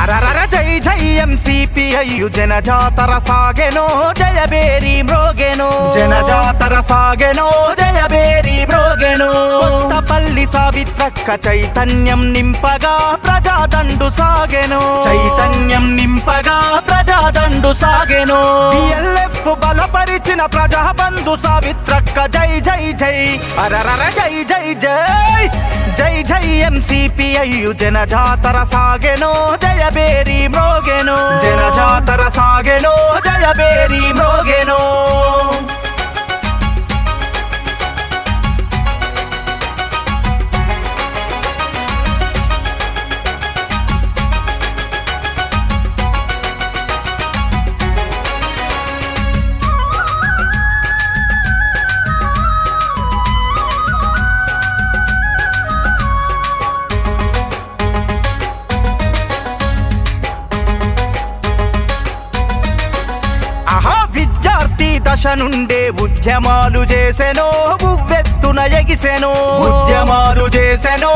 అరరర జై జై ఎంసిపిఐ జనజాతర సాగెనో జయబేరి మ్రోగెనో జనజాతర సాగెనో జయబేరి మ్రోగెనో కొత్తపల్లి సావిత్రక్క చైతన్యం నింపగా ప్రజాదండు సాగెనో చైతన్యం నింపగా ప్రజాదండు సాగెనో బిఎల్ఎఫ్ బలపరిచిన ప్రజాబంధు సావిత్రక్క జై జై జై అరరర జై జై జై జై జై ఎంసిపిఐ జనజాతర సాగెనో జయబేరి మ్రోగెనో జనజాతర సాగెనో జయబేరి మ్రోగెనో దశ నుండే ఉద్యమాలు చేసెనో ఉవ్వెత్తున ఎగిసెనో ఉద్యమాలు చేసెనో